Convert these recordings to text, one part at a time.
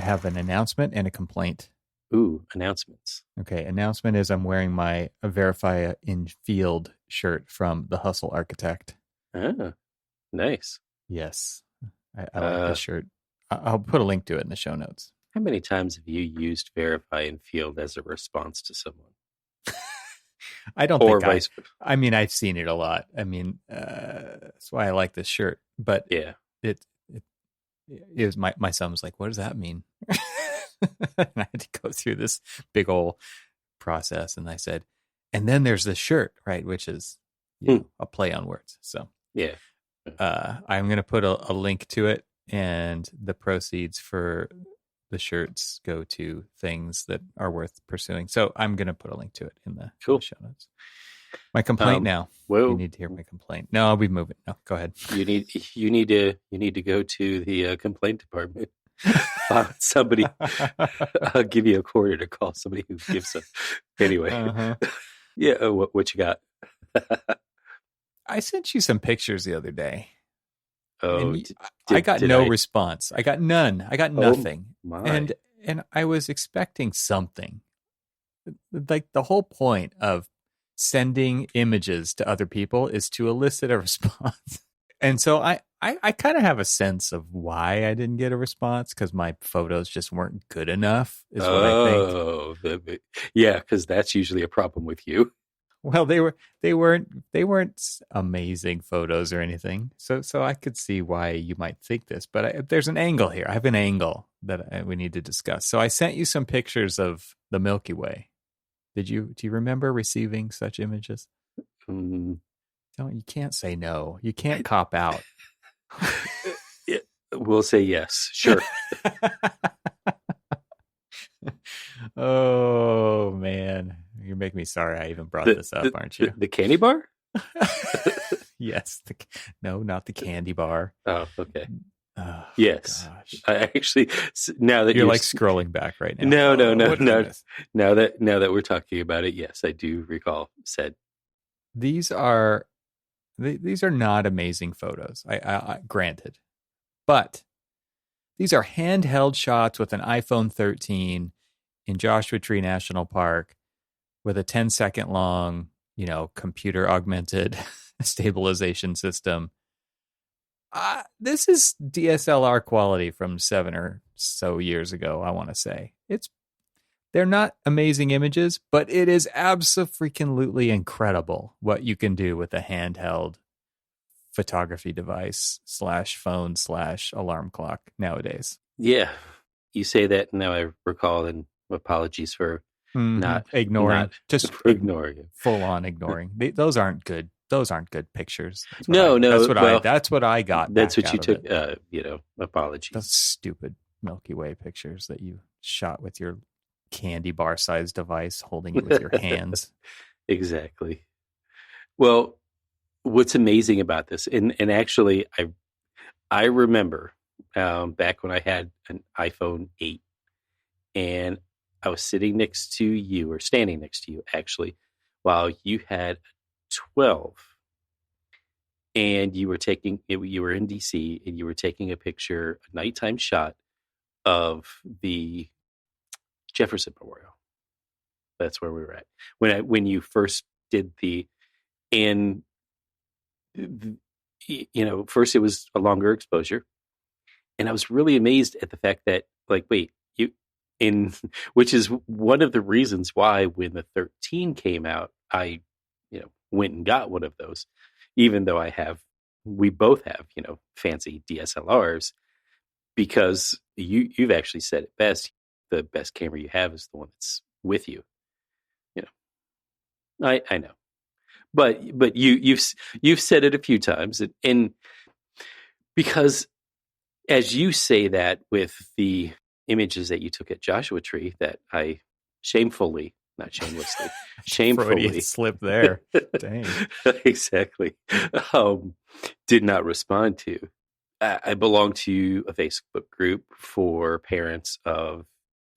have an announcement and a complaint. Ooh, announcements. Okay, announcement is I'm wearing my Verify in Field shirt from The Hustle Architect. Ah, nice. Yes, I like this shirt. I'll put a link to it in the show notes. How many times have you used Verify in Field as a response to someone? I don't Or think vice versa. I mean, I've seen it a lot. I mean, that's why I like this shirt. But Yeah. it was my son was like, "What does that mean?" And I had to go through this big old process, and I said, "And then there's this shirt, right?" Which is a play on words. So yeah, I'm going to put a link to it, and the proceeds for the shirts go to things that are worth pursuing. So I'm going to put a link to it in the show notes. My complaint now. Well, you need to hear my complaint. No, I'll be moving. No, go ahead. You need to go to the complaint department. Somebody, I'll give you a quarter to call somebody who gives a. Anyway, yeah. What you got? I sent you some pictures the other day. Oh, I got no response. I got none. I got nothing. My. And I was expecting something. Like the whole point of sending images to other people is to elicit a response. And so I kind of have a sense of why I didn't get a response, because my photos just weren't good enough, is what I think. Yeah, because that's usually a problem with you. Well, they weren't amazing photos or anything. So I could see why you might think this, but there's an angle here. I have an angle that we need to discuss. So I sent you some pictures of the Milky Way. Do you remember receiving such images? You can't say no. You can't cop out. We'll say yes. Sure. Oh, man. You make me sorry I even brought this up, aren't you? The candy bar? Yes. No, not the candy bar. Oh, okay. Oh, yes. Gosh. I actually, now that you're like scrolling back right No. now. Now that we're talking about it, yes, I do recall said. These are not amazing photos. I granted, but these are handheld shots with an iPhone 13 in Joshua Tree National Park with a 10-second long, computer augmented stabilization system. This is DSLR quality from 7 or so years ago, I want to say. They're not amazing images, but it is absolutely incredible what you can do with a handheld photography device /phone /alarm clock nowadays. Yeah. You say that now I recall, and apologies for not ignoring. Just ignoring. Full on ignoring. Those aren't good. Those aren't good pictures. No. That's what I got. That's what you took. Apologies. Those stupid Milky Way pictures that you shot with your candy bar sized device, holding it with your hands. Exactly. Well, what's amazing about this, and actually, I remember back when I had an iPhone 8, and I was sitting next to you, or standing next to you, actually, while you had 12, and you were in DC, and you were taking a picture, a nighttime shot of the Jefferson Memorial. That's where we were at when you first did first it was a longer exposure, and I was really amazed at the fact that, which is one of the reasons why when the 13 came out, I went and got one of those, even though we both have fancy DSLRs, because you've actually said it best. The best camera you have is the one that's with you. I know, but you've said it a few times, and because as you say that with the images that you took at Joshua Tree, that I shamefully slip there. Dang. Exactly. Did not respond to. I belong to a Facebook group for parents of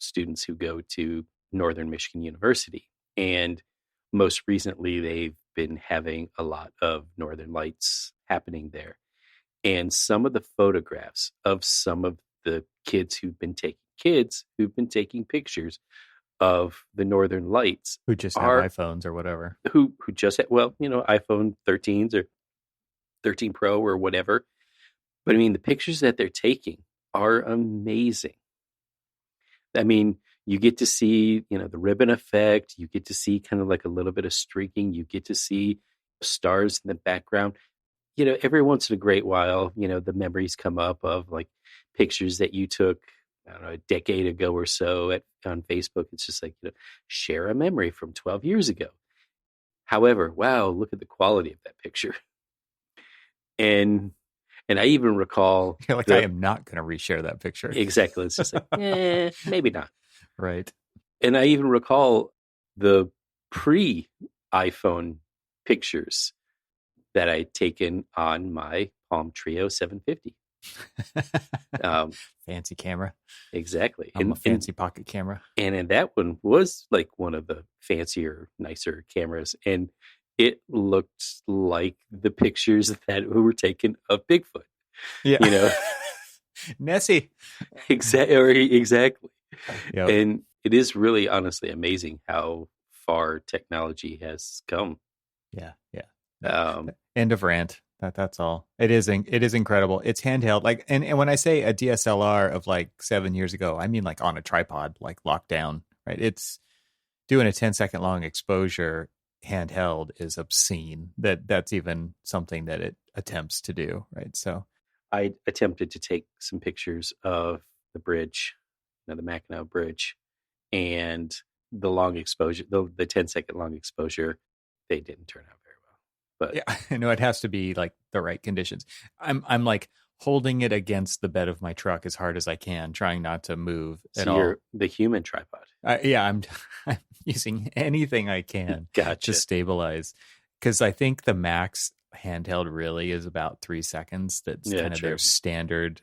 students who go to Northern Michigan University, and most recently they've been having a lot of Northern Lights happening there, and some of the photographs of some of the kids who've been taking kids who've been taking pictures of the northern lights Who just have are iPhones or whatever. who just had, well, iPhone 13s or 13 Pro or whatever. But I mean, the pictures that they're taking are amazing. I mean, you get to see, the ribbon effect. You get to see kind of like a little bit of streaking. You get to see stars in the background. Every once in a great while, the memories come up of like pictures that you took, I don't know, a decade ago or so on Facebook. It's just like, share a memory from 12 years ago. However, wow, look at the quality of that picture. And I even recall You're like, I am not going to reshare that picture. exactly. It's just like, maybe not. Right. And I even recall the pre-iPhone pictures that I'd taken on my Palm Trio 750. Fancy camera. Exactly. I'm a fancy pocket camera. And that one was like one of the fancier, nicer cameras. And it looked like the pictures that were taken of Bigfoot. Yeah. Nessie. Exactly. Yep. And it is really honestly amazing how far technology has come. Yeah. End of rant. That's all. It is incredible. It's handheld. Like, and when I say a DSLR of like 7 years ago, I mean like on a tripod, like locked down, right? It's doing a 10-second long exposure handheld is obscene. That's even something that it attempts to do, right? So I attempted to take some pictures of the bridge, the Mackinac Bridge, and the long exposure, the 10-second long exposure. They didn't turn out very well. But yeah, I know it has to be like the right conditions. I'm like holding it against the bed of my truck as hard as I can, trying not to move at all. You're the human tripod. Yeah, I'm using anything I can Gotcha. to stabilize, because I think the max handheld really is about 3 seconds. That's kind of their standard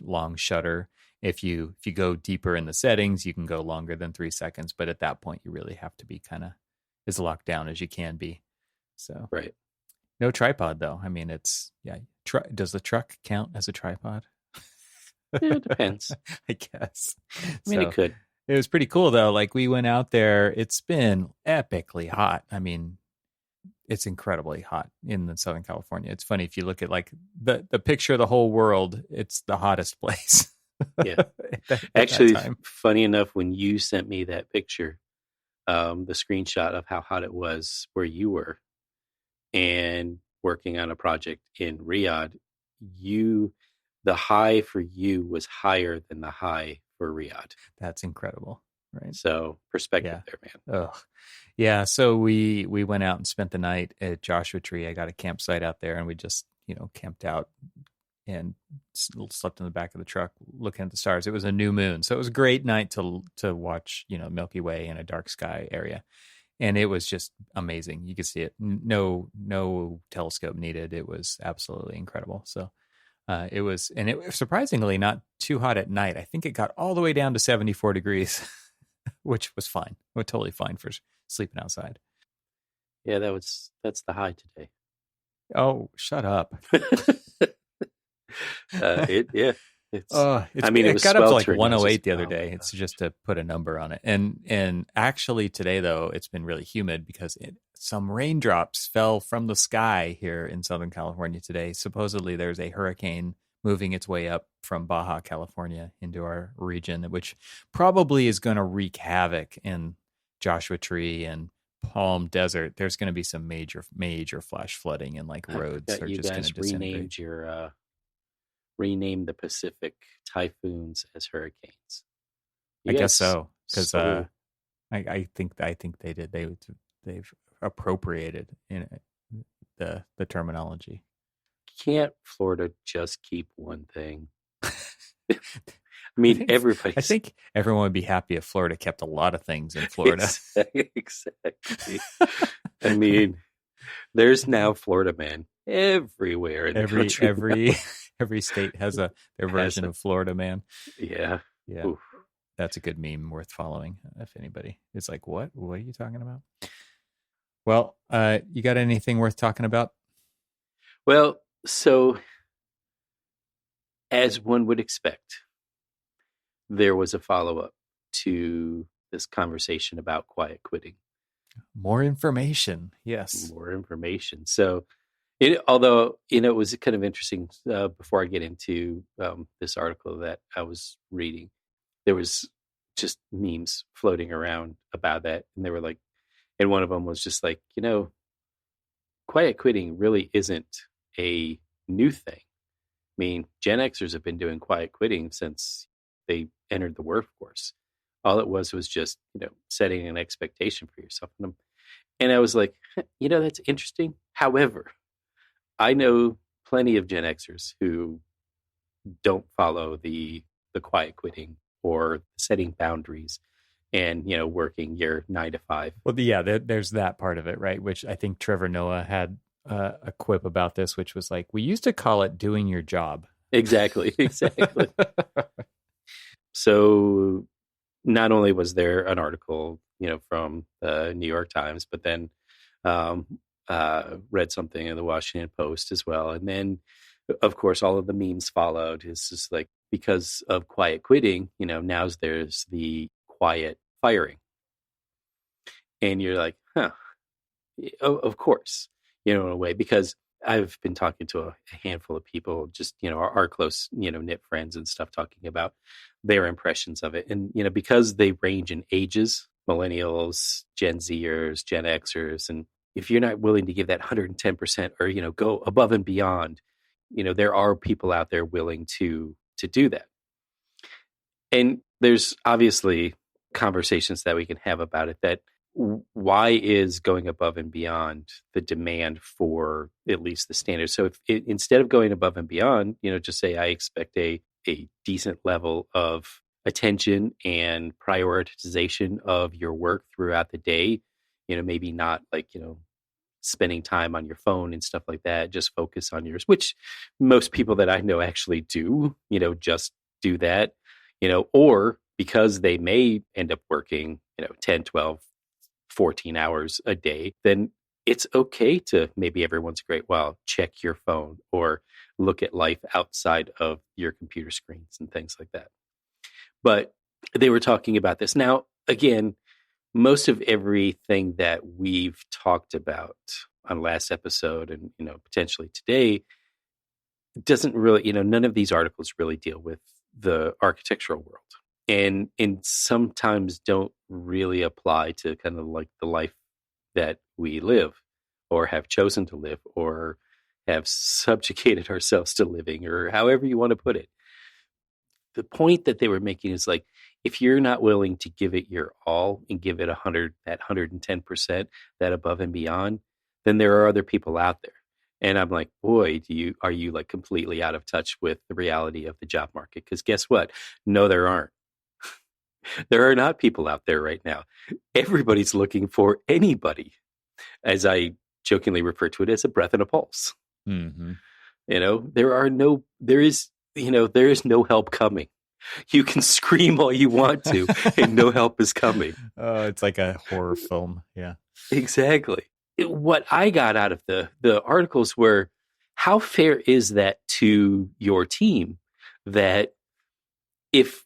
long shutter. If you go deeper in the settings, you can go longer than 3 seconds, but at that point you really have to be kind of as locked down as you can be. So right. No tripod though. I mean, it's does the truck count as a tripod? Yeah, it depends. I guess. I mean, it could. It was pretty cool though. Like we went out there, it's been epically hot. I mean, it's incredibly hot in Southern California. It's funny if you look at like the picture of the whole world, it's the hottest place. Yeah. Actually, funny enough, when you sent me that picture, the screenshot of how hot it was where you were and working on a project in Riyadh, the high for you was higher than the high for Riyadh. That's incredible. Right. So perspective there, man. Oh, yeah. So we went out and spent the night at Joshua Tree. I got a campsite out there and we just, camped out and slept in the back of the truck looking at the stars. It was a new moon. So it was a great night to watch, Milky Way in a dark sky area. And it was just amazing. You could see it. No telescope needed. It was absolutely incredible. So it was surprisingly not too hot at night. I think it got all the way down to 74 degrees, which was fine. It was totally fine for sleeping outside. Yeah, that's the high today. Oh, shut up. It got up to like 108 the other day. It's just to put a number on it. And actually today though, it's been really humid because some raindrops fell from the sky here in Southern California today. Supposedly there's a hurricane moving its way up from Baja California into our region, which probably is going to wreak havoc in Joshua Tree and Palm Desert. There's going to be some major flash flooding and like roads are just going to disintegrate. Rename the Pacific typhoons as hurricanes. I guess so, because I think they did. They've appropriated the terminology. Can't Florida just keep one thing? I mean, everybody. I think everyone would be happy if Florida kept a lot of things in Florida. Exactly. I mean, there's now Florida man everywhere in the country. Every state has their version of Florida man. Yeah. Oof. That's a good meme worth following. If anybody is like, what are you talking about? Well, you got anything worth talking about? Well, so as one would expect, there was a follow up to this conversation about quiet quitting. More information. Yes. More information. So, although it was kind of interesting. Before I get into this article that I was reading, there was just memes floating around about that, and they were like, and one of them was just like, quiet quitting really isn't a new thing. I mean, Gen Xers have been doing quiet quitting since they entered the workforce. All it was just, setting an expectation for yourself. And I was like, that's interesting. However, I know plenty of Gen Xers who don't follow the quiet quitting or setting boundaries and, working your 9 to 5. Well, yeah, there's that part of it, right? Which I think Trevor Noah had a quip about this, which was like, we used to call it doing your job. Exactly. Exactly. So not only was there an article, from the New York Times, but then um, read something in the Washington Post as well. And then, of course, all of the memes followed. It's just like, because of quiet quitting, now there's the quiet firing. And you're like, huh, of course, in a way, because I've been talking to a handful of people, just, our close, knit friends and stuff, talking about their impressions of it. And, because they range in ages, millennials, Gen Zers, Gen Xers, and if you're not willing to give that 110% or, go above and beyond, there are people out there willing to do that. And there's obviously conversations that we can have about it, that why is going above and beyond the demand for at least the standards? So if instead of going above and beyond, just say I expect a decent level of attention and prioritization of your work throughout the day, maybe not like, spending time on your phone and stuff like that, just focus on yours, which most people that I know actually do, just do that, or because they may end up working, 10, 12, 14 hours a day, then it's okay to maybe every once in a great while check your phone or look at life outside of your computer screens and things like that. But they were talking about this. Now, again, most of everything that we've talked about on last episode and, potentially today doesn't really, none of these articles really deal with the architectural world, and sometimes don't really apply to kind of like the life that we live or have chosen to live or have subjugated ourselves to living, or however you want to put it. The point that they were making is like, if you're not willing to give it your all and give it 100, that 110%, that above and beyond, then there are other people out there. And I'm like, boy, are you like completely out of touch with the reality of the job market? Because guess what? No, there aren't. There are not people out there right now. Everybody's looking for anybody, as I jokingly refer to it, as a breath and a pulse. Mm-hmm. There is no help coming. You can scream all you want to, and no help is coming. It's like a horror film. Yeah. Exactly. What I got out of the articles were, how fair is that to your team, that if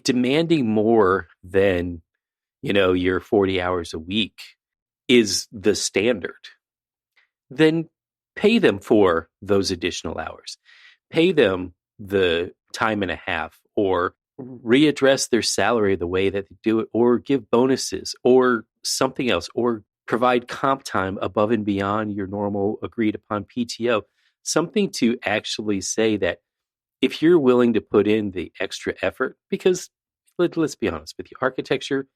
demanding more than, your 40 hours a week is the standard, then pay them for those additional hours. Pay them the time and a half, or readdress their salary the way that they do it, or give bonuses or something else, or provide comp time above and beyond your normal agreed upon PTO. Something to actually say that if you're willing to put in the extra effort, because let's be honest with you, architecture,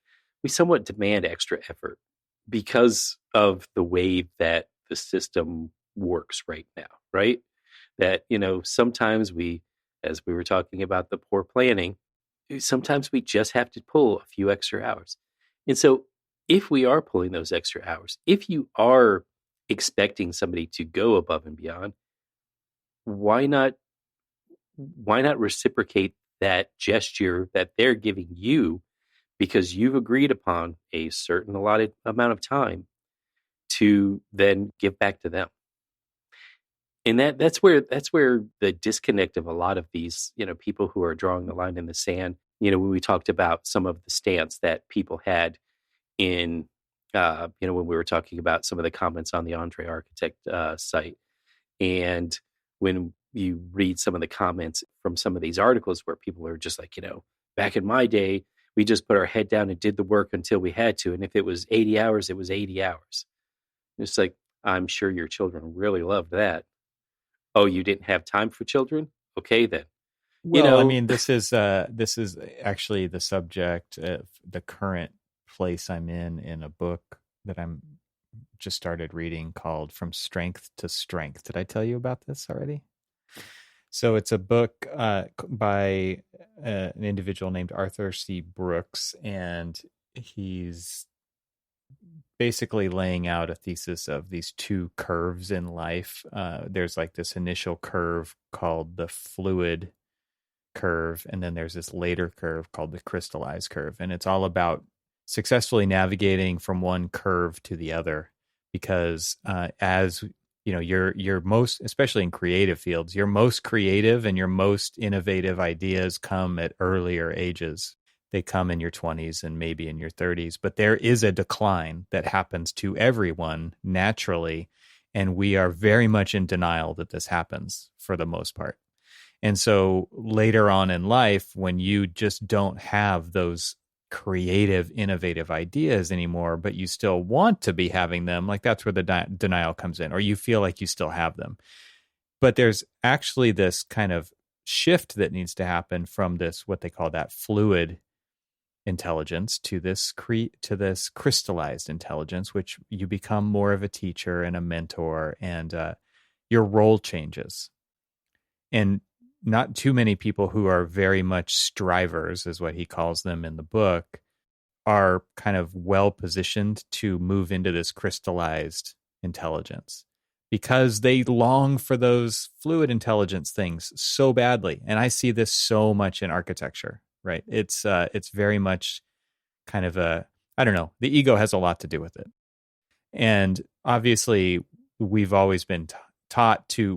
we somewhat demand extra effort because of the way that the system works right now, right? That, sometimes as we were talking about the poor planning, sometimes we just have to pull a few extra hours. And so if we are pulling those extra hours, if you are expecting somebody to go above and beyond, why not reciprocate that gesture that they're giving you, because you've agreed upon a certain allotted amount of time to then give back to them? And that's where the disconnect of a lot of these, people who are drawing the line in the sand, when we talked about some of the stance that people had in, when we were talking about some of the comments on the Andre Architect site. And when you read some of the comments from some of these articles where people are just like, back in my day, we just put our head down and did the work until we had to. And if it was 80 hours, it was 80 hours. It's like, I'm sure your children really loved that. Oh, you didn't have time for children? Okay, then. You Well, I know, mean, this is actually the subject of the current place I'm in a book that I'm just started reading called From Strength to Strength. Did I tell you about this already? So it's a book by an individual named Arthur C. Brooks, and he's basically laying out a thesis of these two curves in life. There's like this initial curve called the fluid curve, and then there's this later curve called the crystallized curve, and it's all about successfully navigating from one curve to the other. Because as you know, your most, especially in creative fields, your most creative and your most innovative ideas come at earlier ages. They come in your 20s and maybe in your 30s, but there is a decline that happens to everyone naturally, and we are very much in denial that this happens for the most part. And so later on in life, when you just don't have those creative, innovative ideas anymore, but you still want to be having them, like that's where the denial comes in, or you feel like you still have them. But there's actually this kind of shift that needs to happen from this, what they call that fluid intelligence, to this crystallized intelligence, which you become more of a teacher and a mentor, and your role changes. And not too many people who are very much strivers, is what he calls them in the book, are kind of well positioned to move into this crystallized intelligence because they long for those fluid intelligence things so badly. And I see this so much in architecture, right? It's very much kind of I don't know, the ego has a lot to do with it. And obviously we've always been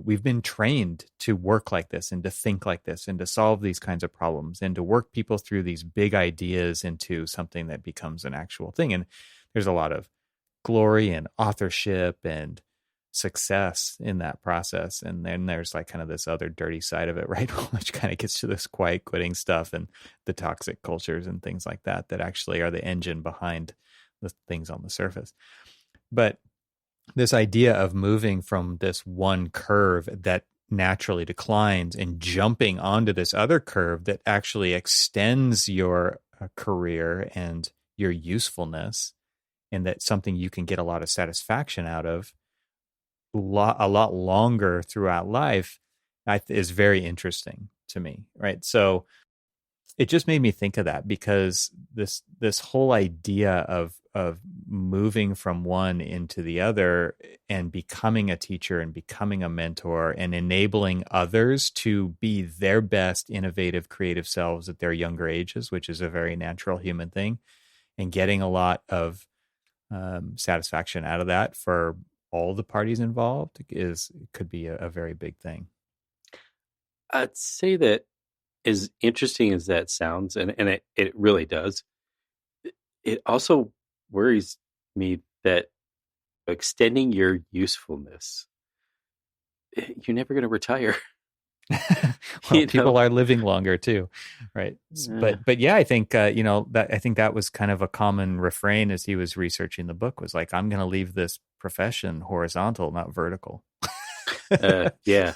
we've been trained to work like this and to think like this and to solve these kinds of problems and to work people through these big ideas into something that becomes an actual thing. And there's a lot of glory and authorship and success in that process. And then there's like kind of this other dirty side of it, right? Which kind of gets to this quiet quitting stuff and the toxic cultures and things like that, that actually are the engine behind the things on the surface. But this idea of moving from this one curve that naturally declines and jumping onto this other curve that actually extends your career and your usefulness, and that's something you can get a lot of satisfaction out of a lot longer throughout life, is very interesting to me, right? So it just made me think of that, because this whole idea of moving from one into the other and becoming a teacher and becoming a mentor and enabling others to be their best innovative creative selves at their younger ages, which is a very natural human thing, and getting a lot of satisfaction out of that for all the parties involved could be a very big thing. I'd say that, as interesting as that sounds, and it really does, it also worries me that extending your usefulness, you're never going to retire. Well, people are living longer too, right? But yeah, I think that was kind of a common refrain as he was researching the book, was like, I'm going to leave this profession horizontal, not vertical. Yeah.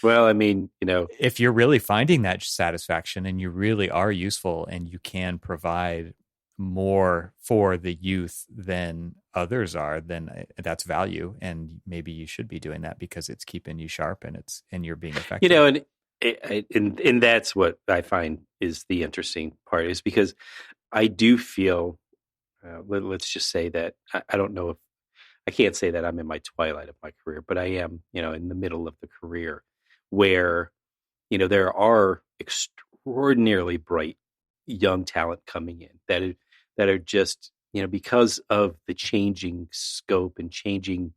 Well, I mean, if you're really finding that satisfaction and you really are useful and you can provide more for the youth than others are, then that's value, and maybe you should be doing that because it's keeping you sharp and you're being effective. And that's what I find is the interesting part, is because I do feel, let's just say that I don't know if I can't say that I'm in my twilight of my career, but I am, in the middle of the career where, there are extraordinarily bright young talent coming in that are just, because of the changing scope and changing,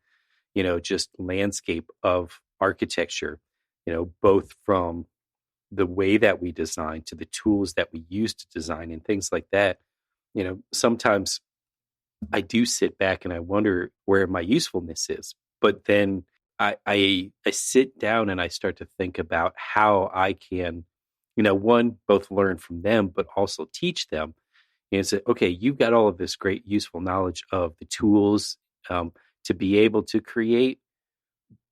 just landscape of architecture, both from the way that we design to the tools that we use to design and things like that. Sometimes I do sit back and I wonder where my usefulness is. But then I sit down and I start to think about how I can, one, both learn from them, but also teach them. And say, okay, you've got all of this great useful knowledge of the tools to be able to create,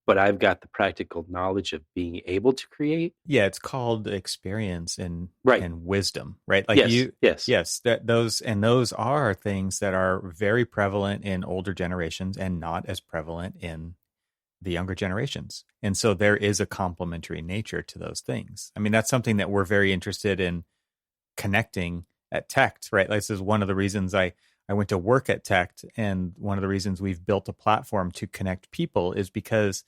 but I've got the practical knowledge of being able to create. Yeah, it's called experience and Right. wisdom, right? Like Yes. Yes. yes, those are things that are very prevalent in older generations and not as prevalent in the younger generations. And so there is a complementary nature to those things. I mean, that's something that we're very interested in connecting at Tect, right? This is one of the reasons I went to work at Tect, and one of the reasons we've built a platform to connect people is because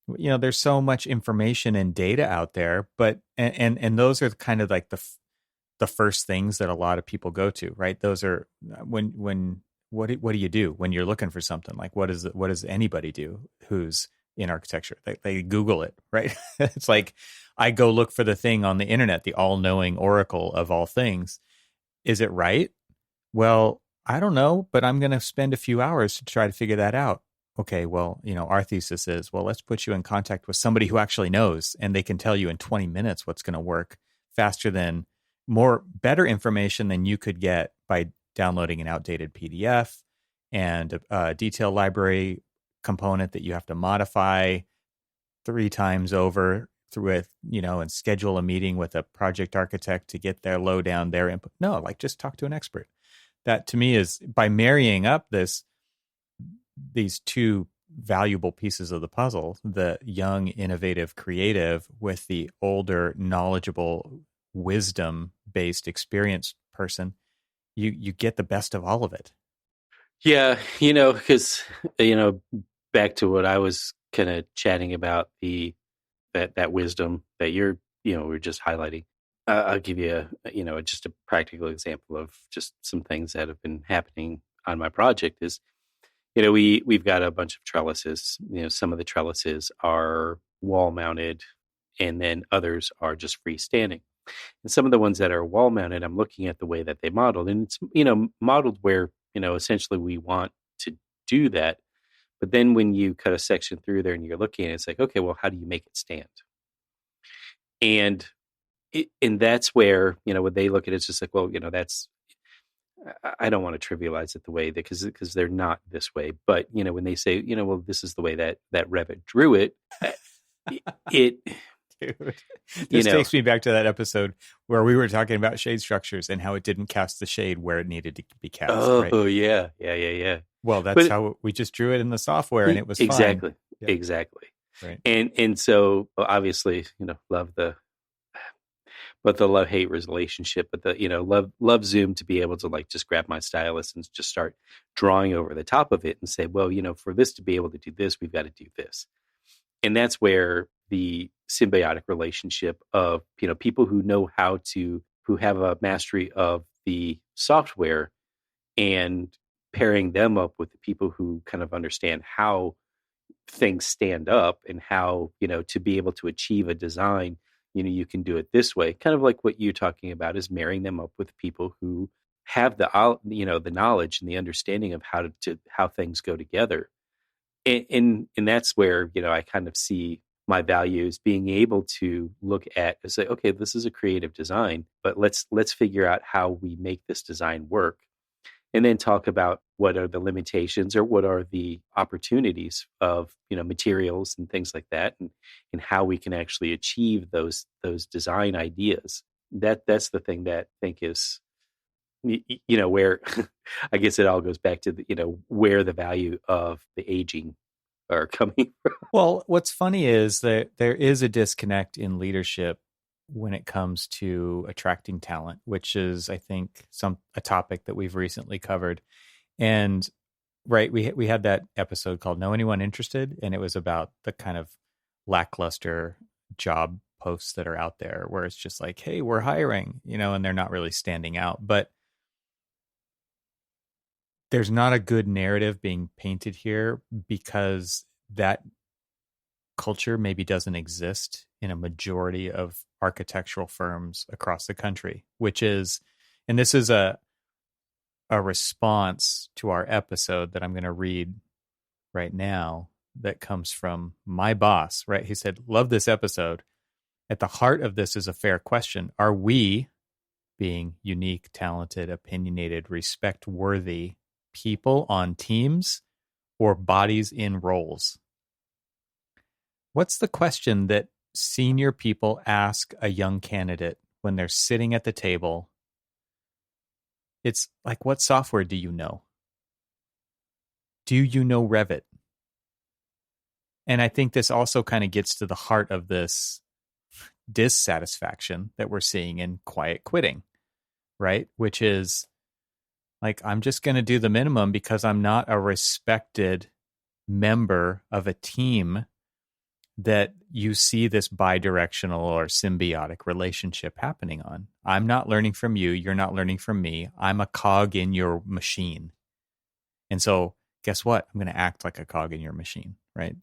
there's so much information and data out there, but and those are kind of like the first things that a lot of people go to, right? Those are when what do you do when you're looking for something? Like what does anybody do who's in architecture? They Google it, right? It's like I go look for the thing on the internet, the all-knowing oracle of all things. Is it right? Well, I don't know, but I'm going to spend a few hours to try to figure that out. Okay, well, our thesis is, well, let's put you in contact with somebody who actually knows, and they can tell you in 20 minutes what's going to work faster than better information than you could get by downloading an outdated PDF and a detail library component that you have to modify 3 times over through it, and schedule a meeting with a project architect to get their lowdown, their input. No, like just talk to an expert. That to me is by marrying up these two valuable pieces of the puzzle, the young, innovative, creative with the older, knowledgeable, wisdom-based, experienced person, you get the best of all of it. Yeah, because back to what I was kind of chatting about, that wisdom that we're just highlighting. I'll give you just a practical example of just some things that have been happening on my project is, we've got a bunch of trellises. Some of the trellises are wall mounted, and then others are just freestanding. And some of the ones that are wall mounted, I'm looking at the way that they modeled, and it's modeled where essentially we want to do that. But then when you cut a section through there and you're looking at it, it's like, okay, well, how do you make it stand? And that's where when they look at it, it's just like, well, that's, I don't want to trivialize it the way that because they're not this way. But when they say, well, this is the way that Revit drew it, it Dude, this takes me back to that episode where we were talking about shade structures and how it didn't cast the shade where it needed to be cast. Oh, right? Yeah. Well, that's how we just drew it in the software, and it was exactly, fine. Yeah. Exactly. Right. And so obviously, love the love-hate relationship, but the love Zoom to be able to like just grab my stylus and just start drawing over the top of it and say, well, for this to be able to do this, we've got to do this. And that's where the symbiotic relationship of people who know who have a mastery of the software, and pairing them up with the people who kind of understand how things stand up and how to be able to achieve a design, you can do it this way, kind of like what you're talking about, is marrying them up with people who have the knowledge and the understanding of how things go together. And that's where I kind of see my values being able to look at and say, okay, this is a creative design, but let's figure out how we make this design work, and then talk about what are the limitations or what are the opportunities of materials and things like that, and how we can actually achieve those design ideas. That's the thing that I think is where I guess it all goes back to where the value of the aging are coming from. Well, what's funny is that there is a disconnect in leadership when it comes to attracting talent, which is, I think, a topic that we've recently covered. And right, we had that episode called "Know Anyone Interested?" and it was about the kind of lackluster job posts that are out there, where it's just like, "Hey, we're hiring," and they're not really standing out. But there's not a good narrative being painted here because that culture maybe doesn't exist in a majority of architectural firms across the country, which is, and this is a response to our episode that I'm going to read right now that comes from my boss, right? He said, "Love this episode. At the heart of this is a fair question. Are we, being unique, talented, opinionated, respect worthy people on teams or bodies in roles?" What's the question that senior people ask a young candidate when they're sitting at the table? It's like, what software do you know? Do you know Revit? And I think this also kind of gets to the heart of this dissatisfaction that we're seeing in quiet quitting, right? Which is like, I'm just going to do the minimum because I'm not a respected member of a team that you see this bidirectional or symbiotic relationship happening on. I'm not learning from you. You're not learning from me. I'm a cog in your machine. And so guess what? I'm going to act like a cog in your machine, right?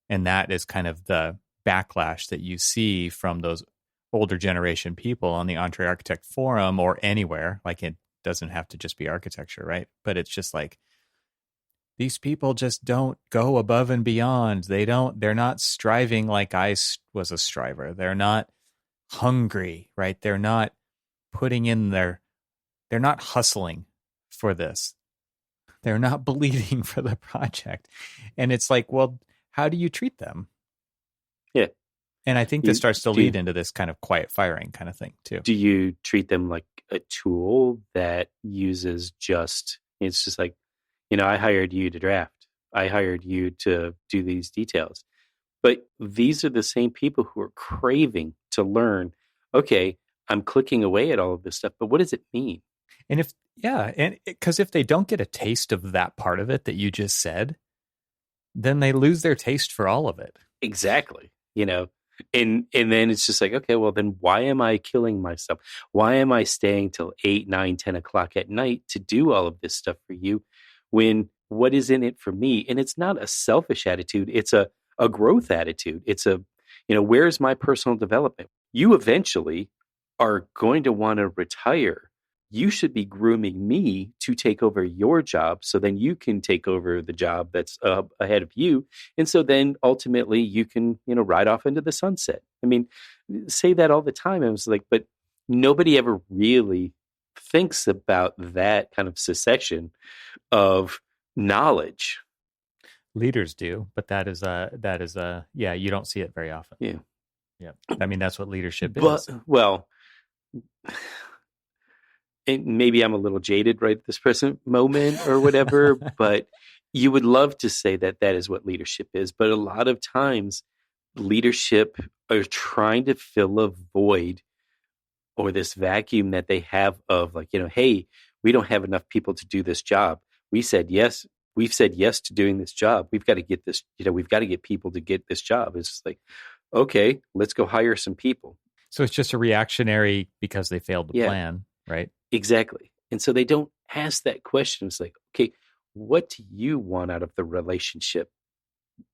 And that is kind of the backlash that you see from those older generation people on the EntreArchitect forum or anywhere. Like, it doesn't have to just be architecture, right? But it's just like, these people just don't go above and beyond. They're not striving like I was a striver. They're not hungry, right? They're not putting in they're not hustling for this. They're not bleeding for the project. And it's like, well, how do you treat them? Yeah. And I think this starts to lead into this kind of quiet firing kind of thing too. Do you treat them like a tool that uses it's just like, I hired you to draft. I hired you to do these details. But these are the same people who are craving to learn, okay, I'm clicking away at all of this stuff, but what does it mean? And because if they don't get a taste of that part of it that you just said, then they lose their taste for all of it. Exactly. And then it's just like, okay, well, then why am I killing myself? Why am I staying till 8, 9, 10 o'clock at night to do all of this stuff for you when what is in it for me? And it's not a selfish attitude. It's a growth attitude. It's where's my personal development? You eventually are going to want to retire. You should be grooming me to take over your job so then you can take over the job that's ahead of you. And so then ultimately you can, ride off into the sunset. I mean, say that all the time. I was like, but nobody ever really thinks about that kind of succession of knowledge. Leaders do, but that is you don't see it very often. Yeah. I mean, that's what leadership is. Well, and maybe I'm a little jaded right at this present moment or whatever, but you would love to say that is what leadership is. But a lot of times leadership are trying to fill a void or this vacuum that they have of like, hey, we don't have enough people to do this job. We've said yes to doing this job. We've got to get this, we've got to get people to get this job. It's just like, okay, let's go hire some people. So it's just a reactionary because they failed to plan, right? Exactly. And so they don't ask that question. It's like, okay, what do you want out of the relationship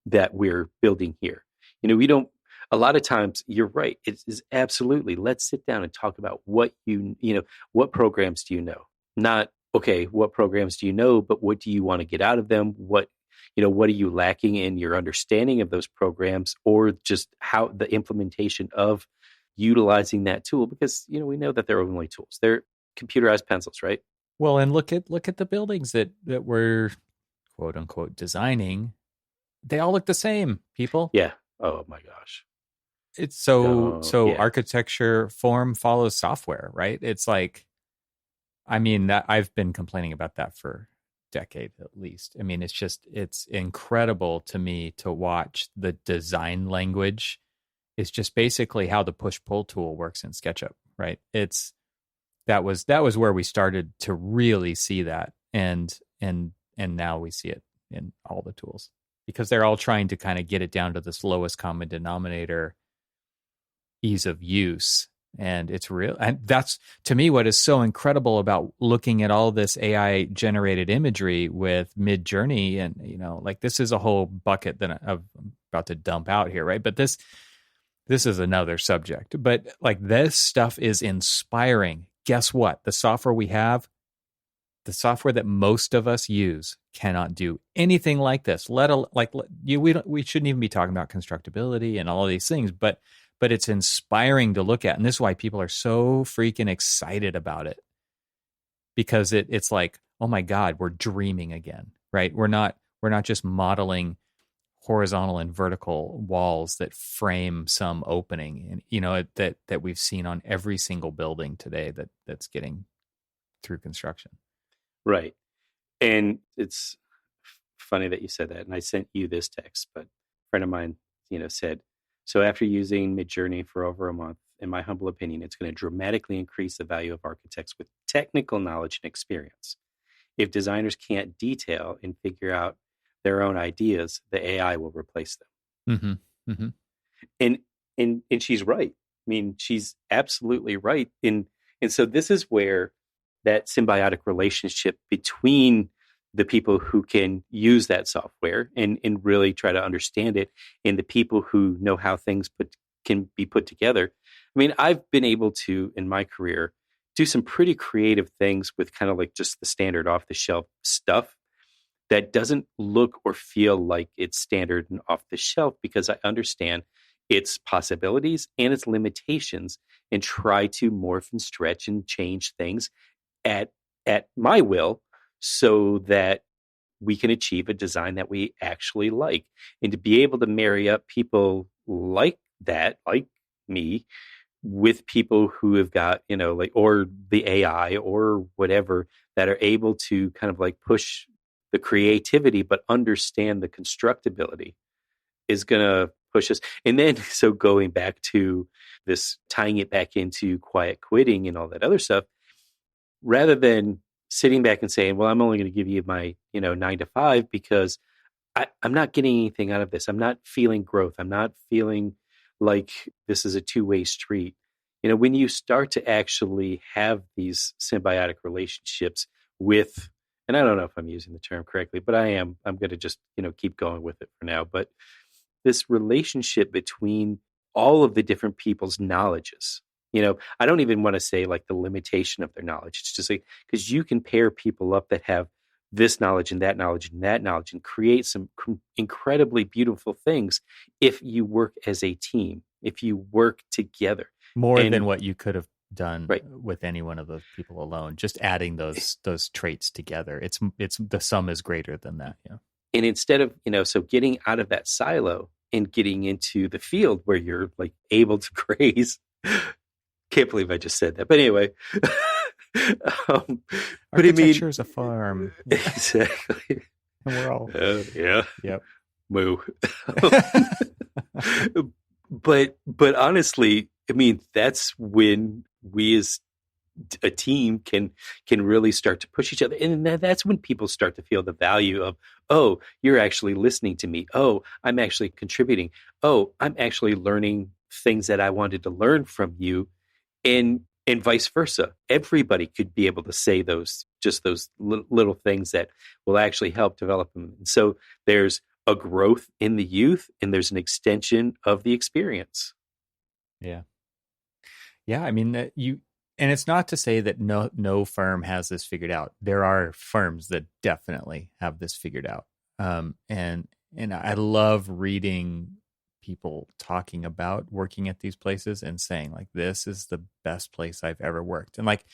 that we're building here? We don't, a lot of times you're right. It is absolutely, let's sit down and talk about what what programs do you know? Not, okay, what programs do you know, but what do you want to get out of them? What are you lacking in your understanding of those programs or just how the implementation of utilizing that tool? Because, we know that they're only tools. They're computerized pencils, right? Well, and look at the buildings that we're quote unquote designing. They all look the same, people. Yeah. Oh my gosh. It's architecture form follows software, right? It's like, I mean, that I've been complaining about that for a decade at least. I mean, it's incredible to me to watch the design language. It's just basically how the push-pull tool works in SketchUp, right? That was where we started to really see that, and now we see it in all the tools because they're all trying to kind of get it down to this lowest common denominator, ease of use, and it's real. And that's to me what is so incredible about looking at all this AI generated imagery with MidJourney, and like this is a whole bucket of about to dump out here, right? But this is another subject. But like this stuff is inspiring. Guess what? The software we have, the software that most of us use, cannot do anything like this. We shouldn't even be talking about constructability and all of these things, but it's inspiring to look at, and this is why people are so freaking excited about it, because it's like, oh my God, we're dreaming again, right? We're not just modeling horizontal and vertical walls that frame some opening, and that we've seen on every single building today that's getting through construction. Right. And it's funny that you said that. And I sent you this text, but a friend of mine, said, so after using MidJourney for over a month, in my humble opinion, it's going to dramatically increase the value of architects with technical knowledge and experience. If designers can't detail and figure out their own ideas, the AI will replace them. Mm-hmm. Mm-hmm. And she's right. I mean, she's absolutely right. And so this is where that symbiotic relationship between the people who can use that software and really try to understand it, and the people who know how things can be put together. I mean, I've been able to, in my career, do some pretty creative things with kind of like just the standard off the shelf stuff that doesn't look or feel like it's standard and off the shelf, because I understand its possibilities and its limitations and try to morph and stretch and change things at my will, so that we can achieve a design that we actually like. And to be able to marry up people like that, like me, with people who have got, or the AI or whatever, that are able to kind of like push the creativity, but understand the constructability, is going to push us. And then, so going back to this, tying it back into quiet quitting and all that other stuff, rather than sitting back and saying, well, I'm only going to give you my, 9 to 5 because I'm not getting anything out of this. I'm not feeling growth. I'm not feeling like this is a two-way street. When you start to actually have these symbiotic relationships with, and I don't know if I'm using the term correctly, but I'm going to just, keep going with it for now. But this relationship between all of the different people's knowledges, I don't even want to say like the limitation of their knowledge. It's just like, because you can pair people up that have this knowledge and that knowledge and that knowledge and create some incredibly beautiful things if you work as a team, if you work together. More than what you could have done right. with any one of those people alone. Just adding those traits together, it's the sum is greater than that. Yeah. And instead of, so getting out of that silo and getting into the field where you're like able to graze. Can't believe I just said that. But anyway. Architecture is a farm. Yeah. Exactly. And we're all. Yeah. Yep. Moo. But honestly, I mean, that's when we as a team can really start to push each other. And that's when people start to feel the value of, oh, you're actually listening to me. Oh, I'm actually contributing. Oh, I'm actually learning things that I wanted to learn from you. And vice versa. Everybody could be able to say those little things that will actually help develop them. And so there's a growth in the youth, and there's an extension of the experience. Yeah. Yeah. I mean, and it's not to say that no firm has this figured out. There are firms that definitely have this figured out. And I love reading people talking about working at these places and saying like, this is the best place I've ever worked. And like,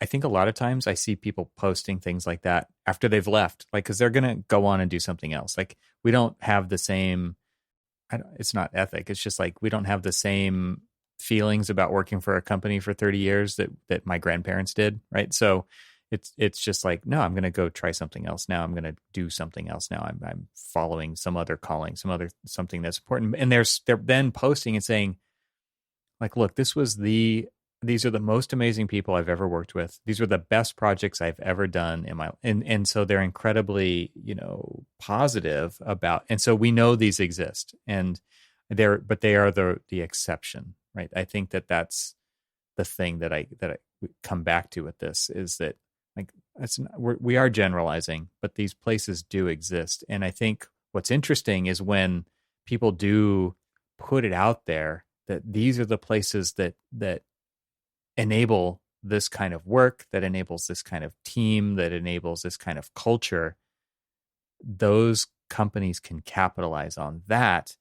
I think a lot of times I see people posting things like that after they've left, like, cause they're going to go on and do something else. Like we don't have the same, it's not ethic. It's just like, we don't have the same feelings about working for a company for 30 years that my grandparents did. Right. So it's just like, no, I'm going to go try something else now. I'm going to do something else now. I'm following some other calling, something that's important. And they're then posting and saying like, look, these are the most amazing people I've ever worked with. These are the best projects I've ever done in my, and so they're incredibly, positive about, and so we know these exist and they are the exception, right? I think that's the thing that I come back to with this is that, like, we are generalizing, but these places do exist. And I think what's interesting is when people do put it out there that these are the places that enable this kind of work, that enables this kind of team, that enables this kind of culture, those companies can capitalize on that.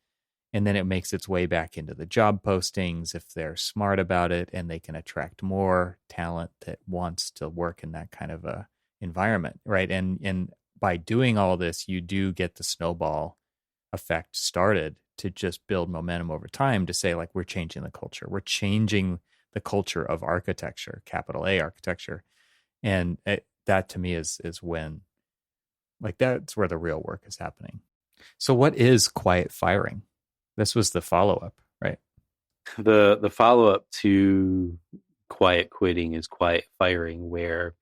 And then it makes its way back into the job postings if they're smart about it, and they can attract more talent that wants to work in that kind of a environment, right? And by doing all this, you do get the snowball effect started to just build momentum over time to say, like, we're changing the culture. We're changing the culture of architecture, capital A architecture. And that to me is when, like, that's where the real work is happening. So what is quiet firing? This was the follow-up, right? The follow-up to quiet quitting is quiet firing, where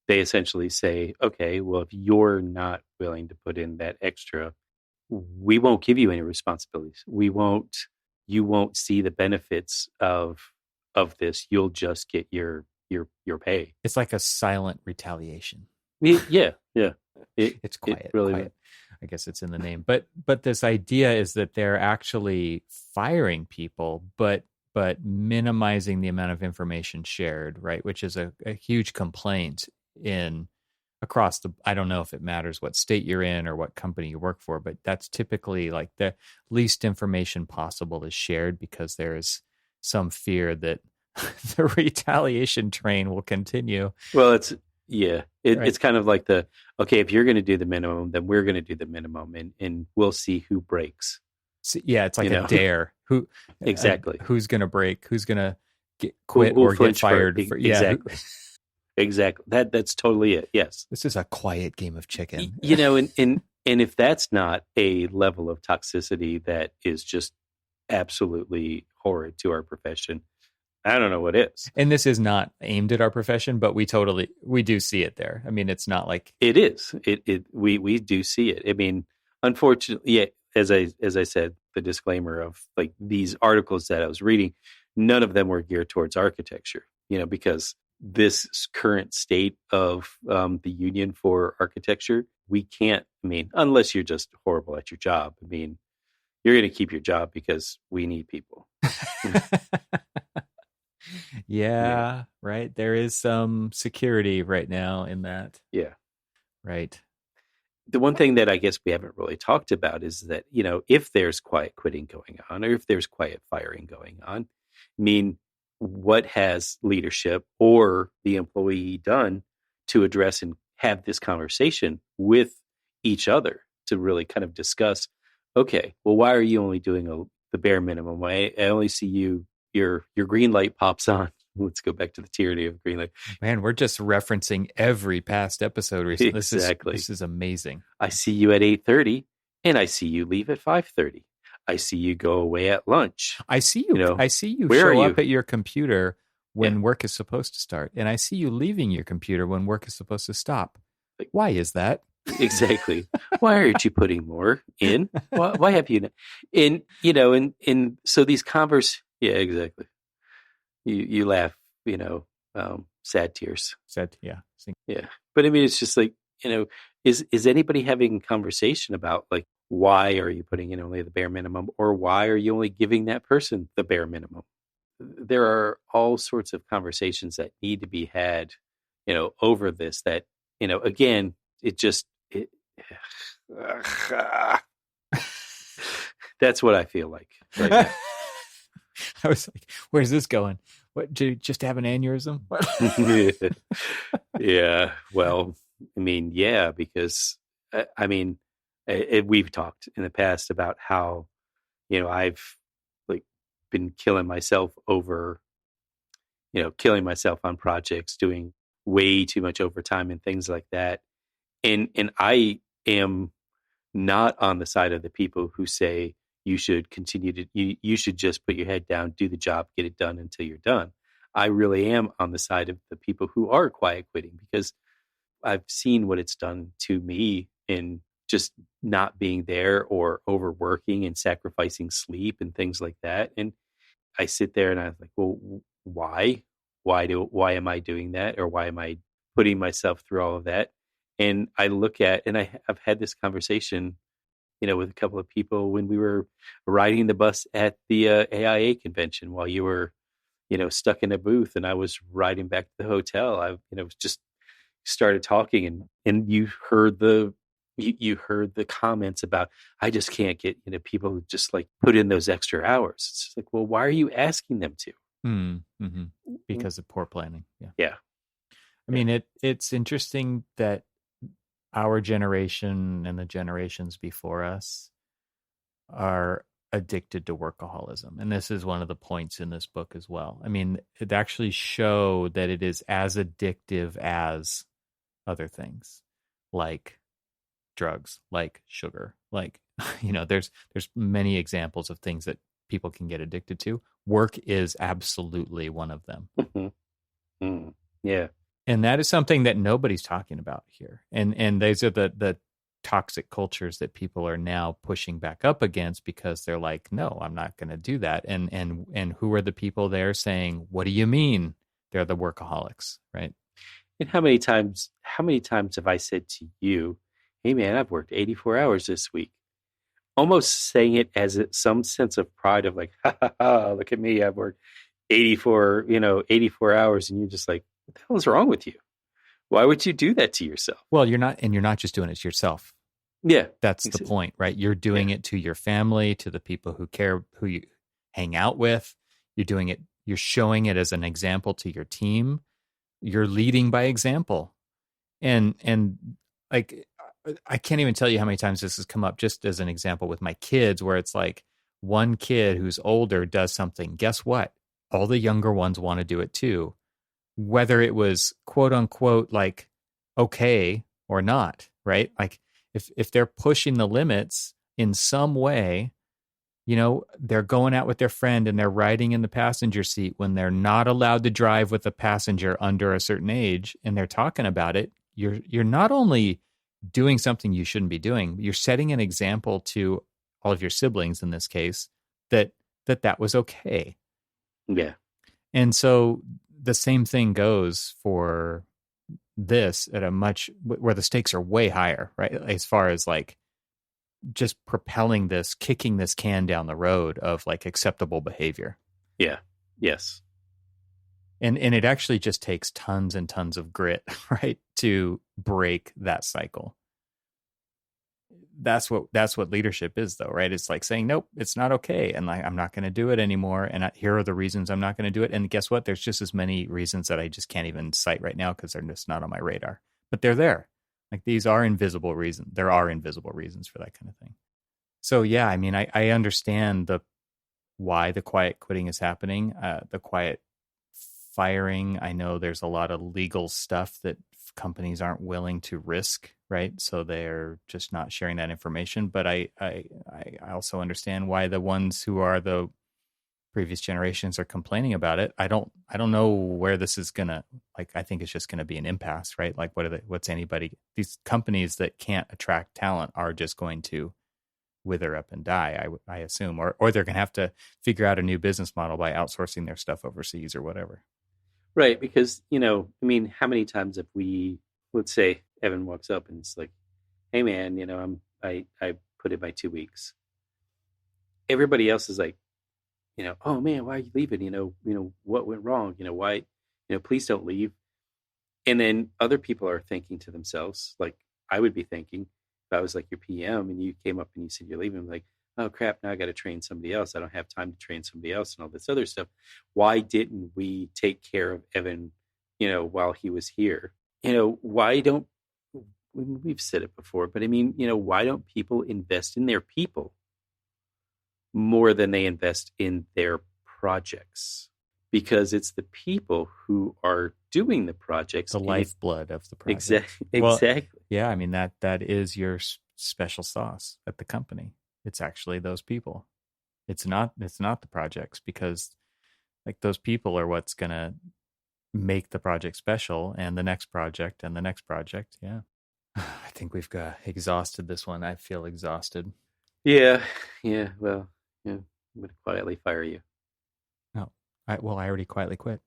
they essentially say, okay, well, if you're not willing to put in that extra, we won't give you any responsibilities. You won't see the benefits of this. You'll just get your pay. It's like a silent retaliation. Yeah. It's quiet. It really, quiet. I guess it's in the name. But this idea is that they're actually firing people, but minimizing the amount of information shared, right? Which is a huge complaint across the, I don't know if it matters what state you're in or what company you work for, but that's typically like the least information possible is shared because there is some fear that the retaliation train will continue. Well, it's kind of like okay, if you're going to do the minimum, then we're going to do the minimum, and we'll see who breaks. So, yeah, it's like a dare. Exactly. Who's going to break? Who's going to quit or get fired? Exactly. Exactly. That's totally it. Yes. This is a quiet game of chicken. And if that's not a level of toxicity that is just absolutely horrid to our profession, I don't know what is. And this is not aimed at our profession, but we do see it there. I mean, it's not like it is. We do see it. I mean, unfortunately, yeah, as I said, the disclaimer of like these articles that I was reading, none of them were geared towards architecture, because this current state of the union for architecture, we can't, I mean, unless you're just horrible at your job. I mean, you're going to keep your job because we need people. Yeah, right. There is some security right now in that. Yeah. Right. The one thing that I guess we haven't really talked about is that, if there's quiet quitting going on, or if there's quiet firing going on, I mean, what has leadership or the employee done to address and have this conversation with each other to really kind of discuss, okay, well, why are you only doing the bare minimum? I only see your green light pops on. Let's go back to the tyranny of green light. Man, we're just referencing every past episode recently. Exactly. This is amazing. I see you at 8:30 and I see you leave at 5:30. I see you go away at lunch. I see you. I see you show up at your computer when work is supposed to start, and I see you leaving your computer when work is supposed to stop. Why is that? Exactly. Why aren't you putting more in? Why have you? And so these yeah, exactly. You laugh, sad tears. Sad, yeah, yeah. But I mean, it's just like, is anybody having a conversation about like, why are you putting in only the bare minimum, or why are you only giving that person the bare minimum? There are all sorts of conversations that need to be had, over this. That again, that's what I feel like right now. I was like, where's this going? What, did you just have an aneurysm? Yeah. Well, I mean, yeah, because I mean, we've talked in the past about how, I've like been killing myself on projects, doing way too much overtime and things like that. And I am not on the side of the people who say you should continue to, you should just put your head down, do the job, get it done until you're done. I really am on the side of the people who are quiet quitting, because I've seen what it's done to me in just not being there, or overworking and sacrificing sleep and things like that. And I sit there and I'm like, well, why am I doing that? Or why am I putting myself through all of that? And I look at, and I've had this conversation, with a couple of people when we were riding the bus at the AIA convention while you were, stuck in a booth and I was riding back to the hotel. I, just started talking and you heard the comments about, I just can't get, people who just like put in those extra hours. It's just like, well, why are you asking them to? Mm-hmm. Because of poor planning. Yeah. Yeah. I mean, it's interesting that our generation and the generations before us are addicted to workaholism. And this is one of the points in this book as well. I mean, it actually showed that it is as addictive as other things like drugs, like sugar, like, there's many examples of things that people can get addicted to. Work is absolutely one of them. Yeah. And that is something that nobody's talking about here. And these are the toxic cultures that people are now pushing back up against because they're like, no, I'm not going to do that. And who are the people there saying, what do you mean? They're the workaholics, right? And how many times have I said to you, hey man, I've worked 84 hours this week? Almost saying it as some sense of pride of like, ha ha ha, look at me, I've worked 84 hours. And you're just like, what the hell is wrong with you? Why would you do that to yourself? Well, you're not just doing it to yourself. Yeah. That's the point, right? You're doing it to your family, to the people who care, who you hang out with. You're showing it as an example to your team. You're leading by example. And like, I can't even tell you how many times this has come up just as an example with my kids, where it's like one kid who's older does something. Guess what? All the younger ones want to do it too, whether it was quote unquote like okay or not, right? Like if they're pushing the limits in some way, they're going out with their friend and they're riding in the passenger seat when they're not allowed to drive with a passenger under a certain age, and they're talking about it. You're not only doing something you shouldn't be doing, you're setting an example to all of your siblings in this case that was okay. Yeah. And so the same thing goes for this at where the stakes are way higher, right? As far as like just kicking this can down the road of like acceptable behavior. Yeah. Yes. And it actually just takes tons and tons of grit, right, to break that cycle. That's what leadership is, though, right? It's like saying, nope, it's not okay. And like, I'm not going to do it anymore. And here are the reasons I'm not going to do it. And guess what? There's just as many reasons that I just can't even cite right now because they're just not on my radar. But they're there. Like these are invisible reasons. There are invisible reasons for that kind of thing. So yeah, I mean, I understand why the quiet quitting is happening, the quiet firing. I know there's a lot of legal stuff that companies aren't willing to risk, right? So they're just not sharing that information. But I also understand why the ones who are the previous generations are complaining about it. I don't know where this is gonna, like, I think it's just gonna be an impasse, right? Like these companies that can't attract talent are just going to wither up and die, I assume, or they're gonna have to figure out a new business model by outsourcing their stuff overseas or whatever. Right, because, I mean, how many times have let's say Evan walks up and it's like, hey man, I put in my 2 weeks. Everybody else is like, oh man, why are you leaving? What went wrong? Why, please don't leave. And then other people are thinking to themselves, like I would be thinking if I was like your PM and you came up and you said you're leaving, I'm like, oh crap, now I got to train somebody else. I don't have time to train somebody else and all this other stuff. Why didn't we take care of Evan, while he was here? Why don't, we've said it before, but I mean, why don't people invest in their people more than they invest in their projects? Because it's the people who are doing the projects. The lifeblood of the project. Exactly. Well, yeah, I mean, that is your special sauce at the company. It's actually those people. It's not the projects, because like those people are what's going to make the project special, and the next project and the next project. Yeah. I think we've exhausted this one. I feel exhausted. Yeah. Yeah. Well, yeah. I'm going to quietly fire you. Oh, I already quietly quit.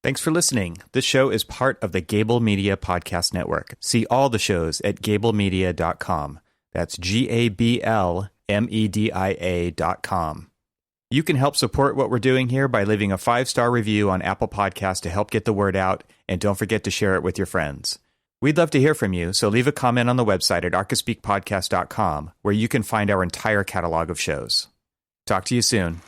Thanks for listening. This show is part of the Gable Media Podcast Network. See all the shows at gablemedia.com. That's GABLMEDIA.com. You can help support what we're doing here by leaving a 5-star review on Apple Podcasts to help get the word out, and don't forget to share it with your friends. We'd love to hear from you, so leave a comment on the website at archispeakpodcast.com, where you can find our entire catalog of shows. Talk to you soon.